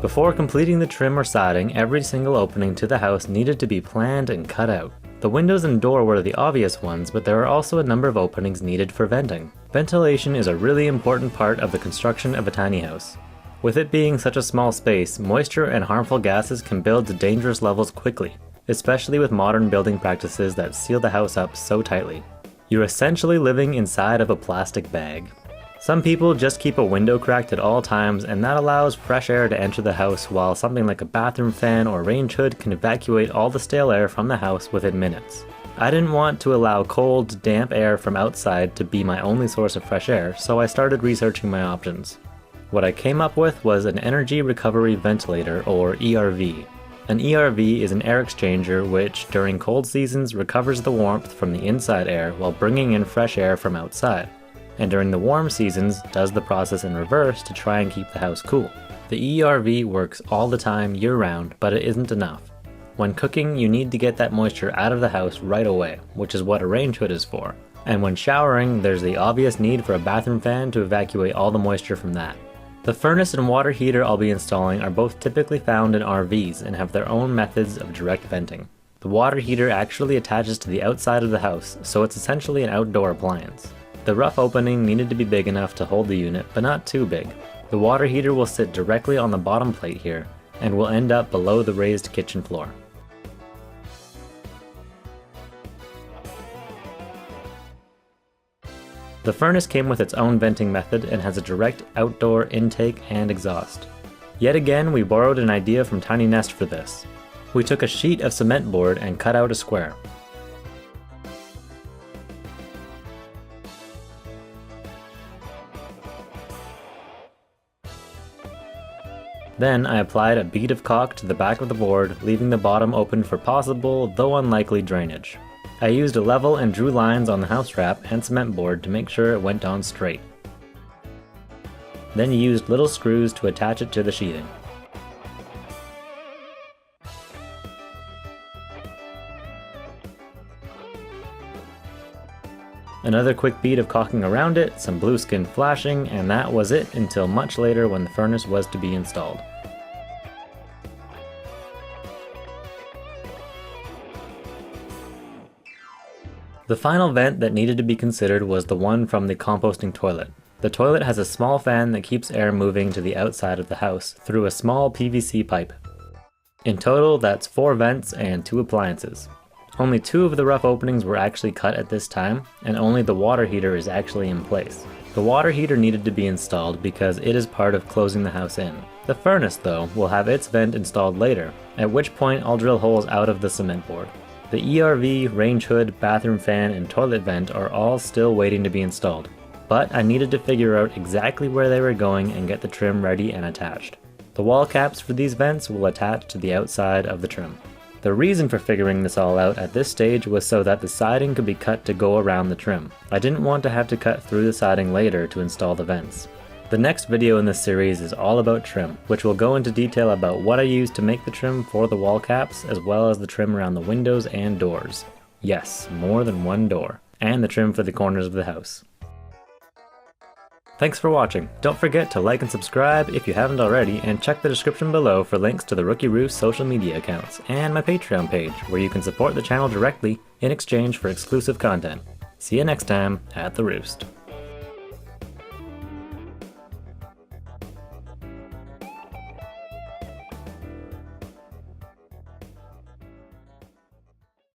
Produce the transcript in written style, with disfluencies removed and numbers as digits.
Before completing the trim or siding, every single opening to the house needed to be planned and cut out. The windows and door were the obvious ones, but there are also a number of openings needed for venting. Ventilation is a really important part of the construction of a tiny house. With it being such a small space, moisture and harmful gases can build to dangerous levels quickly, especially with modern building practices that seal the house up so tightly. You're essentially living inside of a plastic bag. Some people just keep a window cracked at all times, and that allows fresh air to enter the house, while something like a bathroom fan or range hood can evacuate all the stale air from the house within minutes. I didn't want to allow cold, damp air from outside to be my only source of fresh air, so I started researching my options. What I came up with was an energy recovery ventilator, or ERV. An ERV is an air exchanger which, during cold seasons, recovers the warmth from the inside air while bringing in fresh air from outside, and during the warm seasons does the process in reverse to try and keep the house cool. The ERV works all the time year-round, but it isn't enough. When cooking, you need to get that moisture out of the house right away, which is what a range hood is for. And when showering, there's the obvious need for a bathroom fan to evacuate all the moisture from that. The furnace and water heater I'll be installing are both typically found in RVs and have their own methods of direct venting. The water heater actually attaches to the outside of the house, so it's essentially an outdoor appliance. The rough opening needed to be big enough to hold the unit, but not too big. The water heater will sit directly on the bottom plate here, and will end up below the raised kitchen floor. The furnace came with its own venting method and has a direct outdoor intake and exhaust. Yet again, we borrowed an idea from Tiny Nest for this. We took a sheet of cement board and cut out a square. Then I applied a bead of caulk to the back of the board, leaving the bottom open for possible, though unlikely, drainage. I used a level and drew lines on the house wrap and cement board to make sure it went on straight. Then used little screws to attach it to the sheathing. Another quick bead of caulking around it, some blue skin flashing, and that was it until much later when the furnace was to be installed. The final vent that needed to be considered was the one from the composting toilet. The toilet has a small fan that keeps air moving to the outside of the house through a small PVC pipe. In total, that's 4 vents and 2 appliances. Only 2 of the rough openings were actually cut at this time, and only the water heater is actually in place. The water heater needed to be installed because it is part of closing the house in. The furnace, though, will have its vent installed later, at which point I'll drill holes out of the cement board. The ERV, range hood, bathroom fan, and toilet vent are all still waiting to be installed, but I needed to figure out exactly where they were going and get the trim ready and attached. The wall caps for these vents will attach to the outside of the trim. The reason for figuring this all out at this stage was so that the siding could be cut to go around the trim. I didn't want to have to cut through the siding later to install the vents. The next video in this series is all about trim, which will go into detail about what I used to make the trim for the wall caps, as well as the trim around the windows and doors. Yes, more than one door. And the trim for the corners of the house. Thanks for watching. Don't forget to like and subscribe if you haven't already, and check the description below for links to the Rookie Roost social media accounts, and my Patreon page, where you can support the channel directly in exchange for exclusive content. See you next time at the Roost.